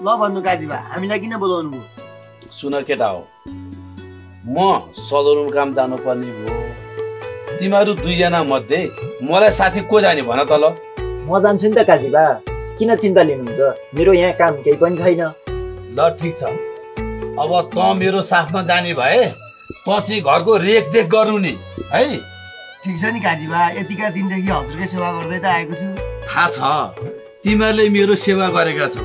ल भन्नु काजीबा, हामीलाई किन बोलाउनु भयो? सुन केटा हो, म सदरमुकाम जानुपर्ने भयो। तिमीहरू दुईजना मध्ये मलाई साथी को जाने भन त ल? म जान्छु नि त काजीबा, किन चिन्ता लिनुहुन्छ? मेरो यहाँ काम केही पनि छैन। ल ठिक छ, अब त मेरो साथमा जाने भए त चाहिँ घरको रेखदेख गर्नु नि है। ठिक छ नि काजीबा, यतिका दिनदेखि हजुरकै सेवा गर्दै त आएको छु। थाहा छ, तिमीहरूले मेरो सेवा गरेका छौ।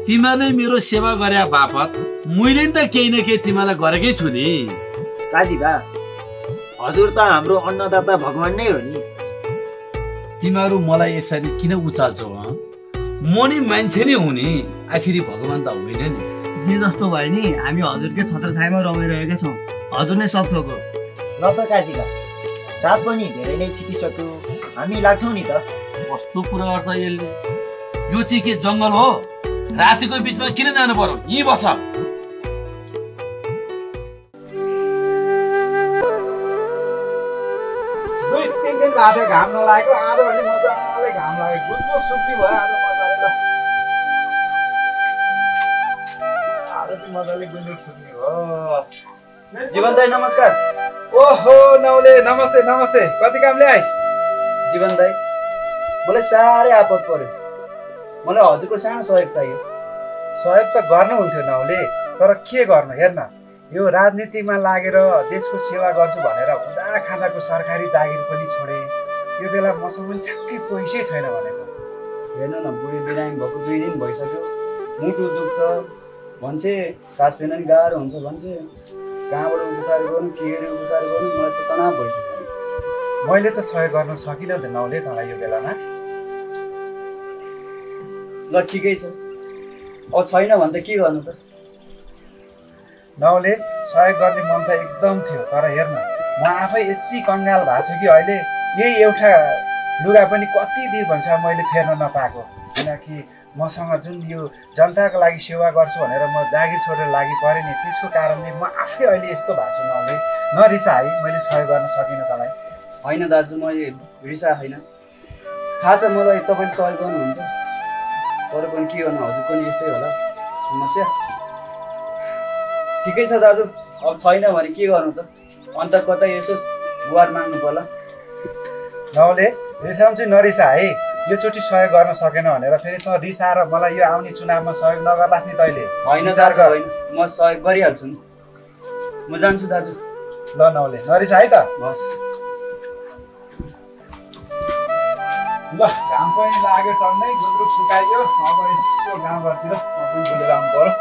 तिमीहरूले मेरो सेवा गरे बापत मैले नि त केही न केही तिमीलाई गरेकै छु नि। काजीबा, हजुर त हाम्रो अन्नदाता भगवान नै हो नि। तिमीहरू मलाई यसरी किन उचाल्छौ? म नि मान्छे नै हुँ नि, आखिरी भगवान त होइन नि। जे जस्तो भयो नि, हामी हजुरकै छत्रछायामा रमाइरहेका छौँ। हजुर नै सब थोक हो। ल त काजीबा, रात पनि धेरै नै छिपिसक्यो, हामी लाग्छौँ नि त। कस्तो कुरा गर्छ यसले? यो चाहिँ के जङ्गल हो? रातिको बिचमा किन जानु पर्यो? यहीँ बस। दुई तिन दिन भएको घाम नलागेको, आज भने मजाले घाम लाग्यो, गुन्द्रुक सुक्ती भयो आज मजाले। ल आज चाहिँ मजाले गुन्द्रुक सुक्ने हो। जीवन दाई नमस्कार। ओहो नौले, नमस्ते नमस्ते, कति काम ल्याइस्? जीवन दाई, मलाई साह्रै आपत पर्यो, मलाई हजुरको सानो सहयोग चाहियो। सहयोग त गर्नुहुन्थ्यो नौले, तर के गर्नु? हेर्न, यो राजनीतिमा लागेर देशको सेवा गर्छु भनेर हुँदा खाँदाको सरकारी जागिर पनि छोडे। यो बेला मसँग पनि ठ्याक्कै पैसै छैन भनेको। हेर्नु न, बुढी बिरामी भएको 2 दिन भइसक्यो, मुटु दुख्छ भन्छे, सास फेर्न नि गाह्रो हुन्छ भन्छे। कहाँबाट उपचार गर्नु, के गरी उपचार गर्नु, मलाई त तनाव भइसक्यो। मैले त सहयोग गर्न सकिनँ त नौले तँलाई यो बेलामा। ल ठिकै छ, अब छैन भने त के गर्नु त? नौले सहयोग गर्ने मन त एकदम थियो, तर हेर्न म आफै यति कङ्गाल भएको छु कि अहिले यही एउटा लुगा पनि कति दिन भन्छ मैले फेर्न नपाएको। किनकि मसँग जुन यो जनताको लागि सेवा गर्छु भनेर म जागिर छोडेर लागि परेँ नि, त्यसको कारणले म आफै अहिले यस्तो भएको छु। नौले नरिसा है, मैले सहयोग गर्न सकिनँ तँलाई। होइन दाजु, मैले रिसा होइन, थाहा छ मलाई तपाईँले सहयोग गर्नुहुन्छ, तर पनि के गर्नु, हजुर पनि यस्तै होला समस्या। ठिकै छ दाजु, अब छैन भने के गर्नु त? अन्त कतै यसो गुहार माग्नु पर्ला। नौले रिसाउनु चाहिँ नरिसा है, योचोटि सहयोग गर्न सकेन भनेर फेरि त रिसाएर मलाई यो आउने चुनावमा सहयोग नगर्लास् नि तैँले। होइन दाजु, होइन, म सहयोग गरिहाल्छु नि, म जान्छु दाजु। ल नौले नरिसा है त। बस। ल घाम पनि लाग्यो टन्नै, गुन्द्रुक सुकाइयो, अब यसो गाउँघरतिर म पनि भुलेर आउनु पर्यो।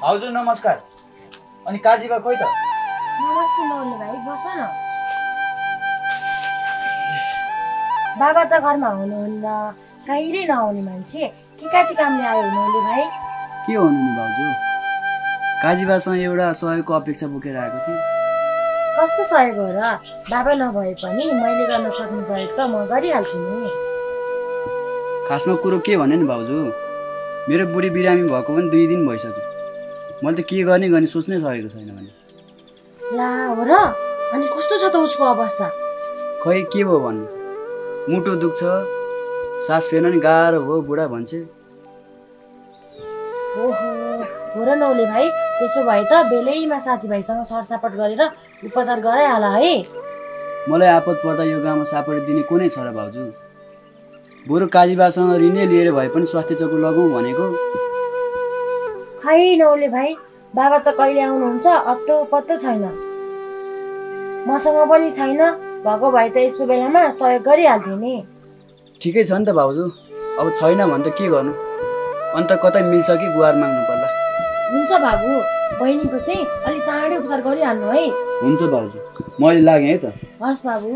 हजुर नमस्कार। अनि काजीबा खोइ त? नमस्ते नौले भाइ, बस न। बाबा त घरमा हुनुहुन्न, कहिले नआउने मान्छे, के कति कामले आयो नौले भाइ? के हुनु नि भाउजू, काजीबासँग एउटा सहयोगको अपेक्षा बोकेर आएको थिएँ। कस्तो सहयोग हो र? बाबा नभए पनि मैले गर्न सक्ने सहयोग त म गरिहाल्छु नि। खासमा कुरो के भने नि भाउजू, मेरो बुढी बिरामी भएको पनि 2 दिन भइसक्यो, मैले त के गर्ने गर्ने सोच्नै सकेको छैन भने। ला हो र? अनि कस्तो छ त उसको अवस्था? खै के भयो भन्नु, मुटु दुख्छ, सास फेर्न नि गाह्रो भयो बुढा भन्छे। ओहो, हो र नौले भाइ, त्यसो भए त बेलैमा साथीभाइसँग सरसापट गरेर उपचार गराइहाल है। मलाई आपत पर्दा यो गाउँमा सापट दिने कुनै छ र भाउजू? बरु काजीबासँग ऋण लिएर भए पनि स्वास्थ्य चौकी लगाउँ भनेको। खै नौले भाइ, बाबा त कहिले आउनुहुन्छ अत्तो पत्तो छैन, मसँग पनि छैन, भएको भए त यस्तो बेलामा सहयोग गरिहाल्थेँ नि। ठिकै छ नि त भाउजू, अब छैन भने त के गर्नु, अन्त कतै मिल्छ कि गुहार माग्नु पर्ला। हुन्छ बाबु, बहिनीको चाहिँ अलि चाँडै उपचार गरिहाल्नु है। हुन्छ भाउजू, मैले लागेँ है त। हस् बाबु,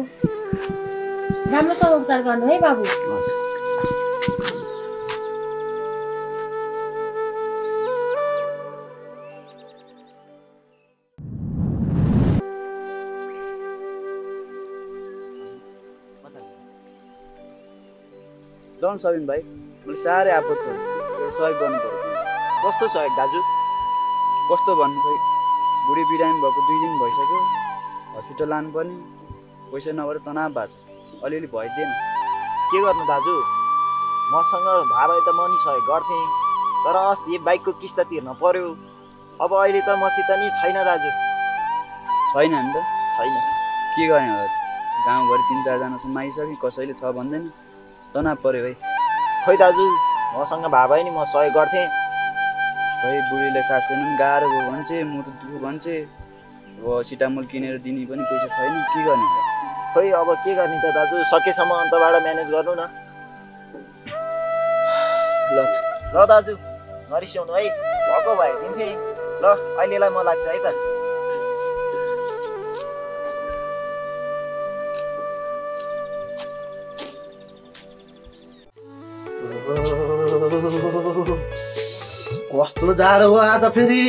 राम्रोसँग उपचार गर्नु है बाबु। ल सबिन भाइ मैले साह्रै आपत पऱ्यो एउटा सहयोग गर्नु पऱ्यो। कस्तो सहयोग दाजु? कस्तो भन्नु खोइ बुढी बिरामी भएको 2 दिन भइसक्यो हस्पिटल लानुपर्ने पैसा नभएर तनाव भएको छ अलिअलि भइदिएन। के गर्नु दाजु मसँग भए भए त म नि सहयोग गर्थेँ तर अस्ति बाइकको किस्ता तिर्न पर्यो। अब अहिले त मसित नि छैन दाजु। छैन नि त छैन के गर्ने होला गाउँभरि 3-4 जनासँग मागिसकेँ कसैले छ भन्दैन तनाव पर्यो है। खोइ दाजु मसँग भए भए नि म सहयोग गर्थेँ। खै बुढीले सास फेर्नु पनि गाह्रो भयो भन्छे मुटु दुख्यो भन्छे अब सिटामोल किनेर दिने पनि पैसा छैन के गर्ने होला। खोइ अब के गर्ने त दाजु सकेसम्म अन्तबाट म्यानेज गर्नु न। ल दाजु नरिसाउनु है भएको भए दिन्थेँ। ल अहिलेलाई म लाग्छ है त। कस्तो जाडो हो आज फेरि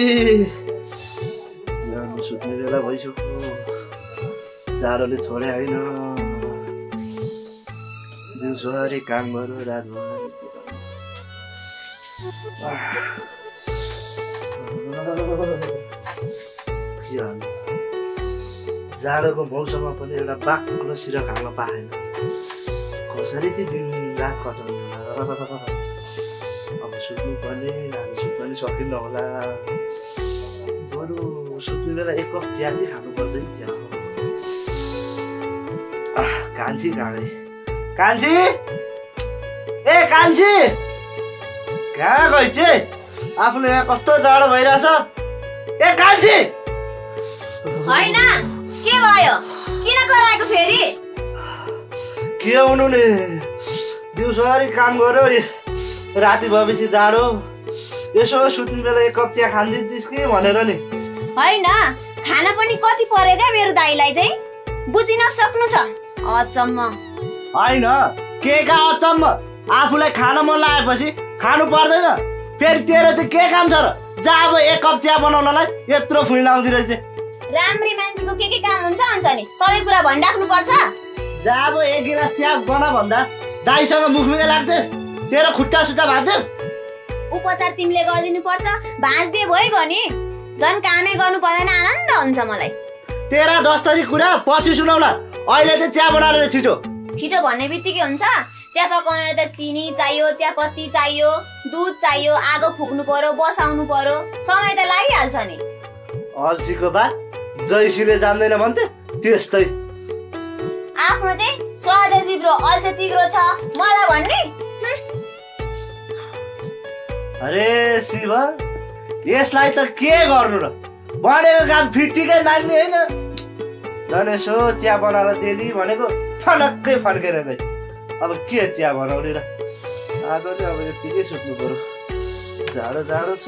सुत्ने बेला भइसक्यो जाडोले छोडे होइन दिउँसोभरि काम गर्यो रातभरि के भन्नु जाडोको मौसममा पनि एउटा बाक्लो सिरा खान पाएन कसरी चाहिँ दिन रात कटाउनु अब सुत्नु पर्ने हामी सुत्न नि सकिन्न होला बरु सुत्ने बेला 1 कप चिया चाहिँ खानुपर्छ नि कान्छी कहाँ कान्छी ए कान्छी कहाँ गइछ आफूले यहाँ कस्तो जाडो भइरहेछ ए कान्छी हैन के भयो किन कराएको फेरि के हुनु नि दिउँसोभरि काम गर्यो राति भएपछि जाडो यसो सुत्ने बेला 1 कप चिया खान्दिस् कि भनेर नि हैन खाना पनि कति पर्यो क्या मेरो दाइलाई चाहिँ बुझिन सक्नु छ अचम्म हैन के का अचम्म आफूलाई खान मन लागेपछि खानु पर्दैन फेरि तेरो चाहिँ के काम छ र जा अब 1 कप चिया बनाउनलाई यत्रो फुल लाउँदै रहेछ राम्री मान्छेको के काम हुन्छ नि सबै कुरा भनिराख्नु पर्छ जा अब 1 गिलास चिया बना भन्दा दाइसँग मुखमिले लाग्दैस् तेरो खुट्टा सुट्टा भाँच्दै उपचार तिमीले गरिदिनु पर्छ भाँच्दिए भइगयो नि झन् कामै गर्नु पर्दैन आनन्द हुन्छ मलाई तेरा दस्तरी कुरा पछि सुनाउला अहिले चाहिँ चिया बनाएर छिटो छिटो भन्ने बित्तिकै हुन्छ चिया पकाउन त चिनी चाहियो चियापत्ती चाहियो दुध चाहियो आगो फुक्नु पर्यो बसाउनु पर्यो समय त लागिहाल्छ नि अल्छीको बात जैसीले जान्दैन भन्थे त्यस्तै आफ्नो चाहिँ स्वाद जिब्रो अल्छी तिग्रो छ मलाई भन्ने अरे शिव यसलाई त के गर्नु र भनेको काम फिटिकै मान्ने होइन झन् यसो चिया बनाएर दिएँ भनेको फनक्कै फर्केर गए अब के चिया बनाउने र आज नि अब यतिकै सुत्नु पर्यो जाडो जाडो छ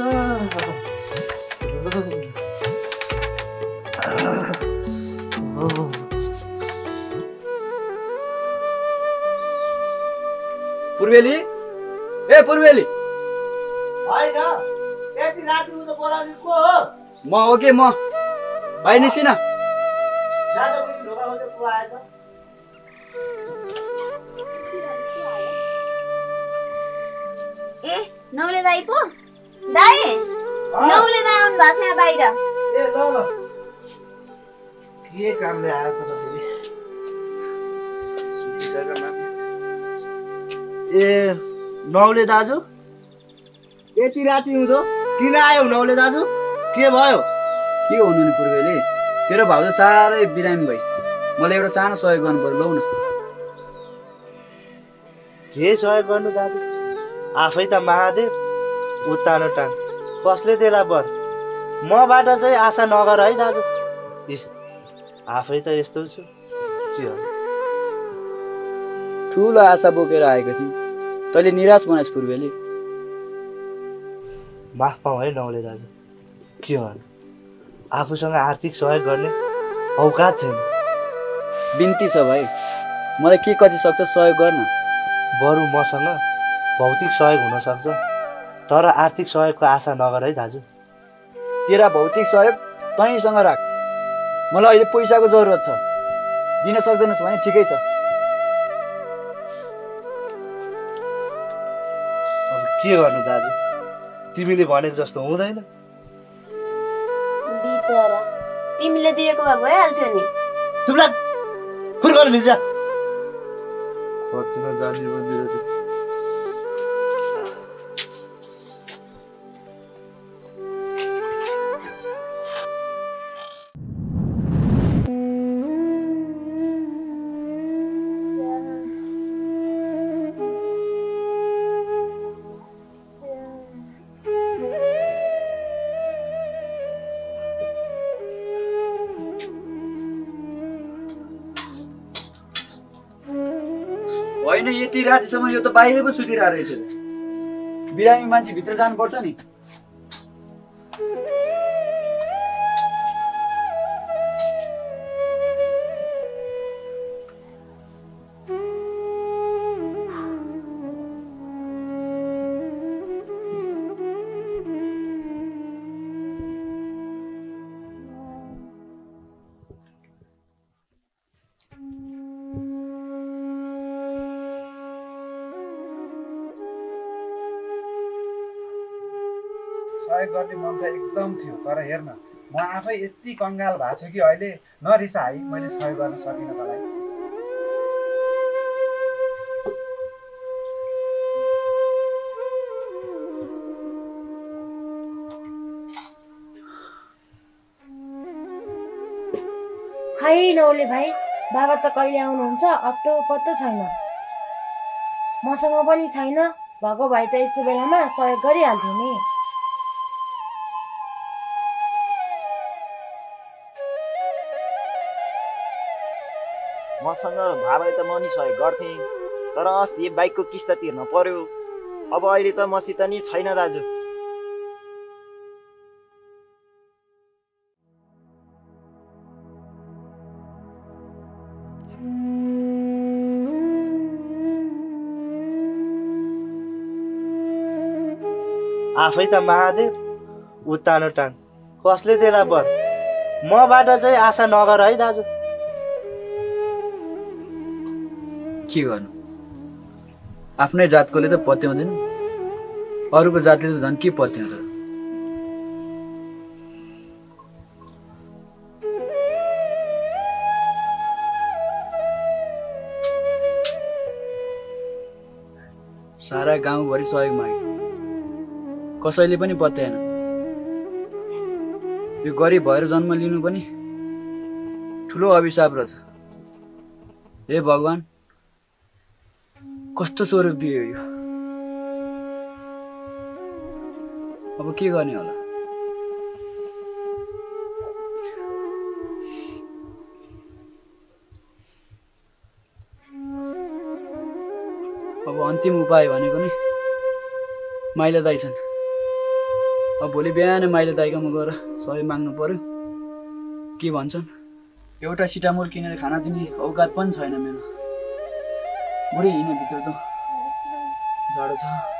पूर्वेली ए पूर्वेली होइन यति राति उता बोलाउने को हो म हो के म भाइ निस्किन जाडो पनि ढोका खोज्दै को आएछ ए नौले दाइ पो दाइ नौले दाइ आउनु भएको छ यहाँ बाहिर ए ल ल के कामले आयो त फेरि सुतिसक्यो माथि ए नौले दाजु यति राति हुँदो किन आयो नौले दाजु के भयो के हुनु नि पूर्वेली तेरो भाउजू साह्रै बिरामी भई मलाई एउटा सानो सहयोग गर्नु पर्यो लौ न के सहयोग गर्नु दाजु आफै त महादेव उत्तानो टान कसले देला बर मबाट चाहिँ आशा नगर है दाजु आफै त यस्तो छु के हो ठुलो आशा बोकेर आएको थिएँ तैँले निराश बनाइस् पूर्वेली माफ पाऊ है नौले दाजु के हो आफूसँग आर्थिक सहयोग गर्ने औकात छैन बिन्ती छ भाइ मलाई के कति सक्छ सहयोग गर्न बरु मसँग भौतिक सहयोग हुन सक्छ तर आर्थिक सहयोगको आशा नगर है दाजु तेरा भौतिक सहयोग तैँसँग राख मलाई अहिले पैसाको जरुरत छ दिन सक्दैनस् भने ठिकै छ के गर्नु दाजु, तिमीले भनेको जस्तो हुँदैन। बिचरा तिमीले दिएको भए भइहाल्थ्यो नि। चुप लाग, फुर गर्नु भिजा खर्चमा जाने मन्दिर चाहिँ। होइन यति रातिसम्म यो त बाहिर पो सुतिरहेको रहेछ। बिरामी मान्छे भित्र जानुपर्छ नि। सहयोग गर्ने मन त एकदम थियो, तर हेर्न म आफै यति कङ्गाल भएको छु कि अहिले नरिसा है, मैले सहयोग गर्न सकिनँ तँलाई। खै नौले भाइ, बाबा त कहिले आउनुहुन्छ अत्तो पत्तो छैन। मसँग पनि छैन, भएको भए त यस्तो बेलामा सहयोग गरिहाल्थ्यो नि। मसँग भए भए त म नि सहयोग गर्थेँ, तर अस्ति बाइकको किस्त तिर्न पर्यो। अब अहिले त मसित नि छैन दाजु। आफै त महादेव उतानो टाङ, कसले देला बर? मबाट चाहिँ आशा नगर है दाजु। के गर्नु, आफ्नै जातकोले त पत्याउँदैन, अरूको जातले त झन् के पत्याउँछ। सारा गाउँभरि सहयोग मागे, कसैले पनि पत्याएन। यो गरिब भएर जन्म लिनु पनि ठुलो अभिशाप रहेछ। हे भगवान्, कस्तो स्वरूप दियो यो। अब के गर्ने होला? अब अन्तिम उपाय भनेको नि माइला दाइ छन्। अब भोलि बिहान माइला दाइकोमा गएर सहयोग माग्नु पर्यो। के भन्छन्, एउटा सिटामोल किनेर खाना दिने औकात पनि छैन मेरो। बुढी हिँड्ने भित्र त जाडो छ।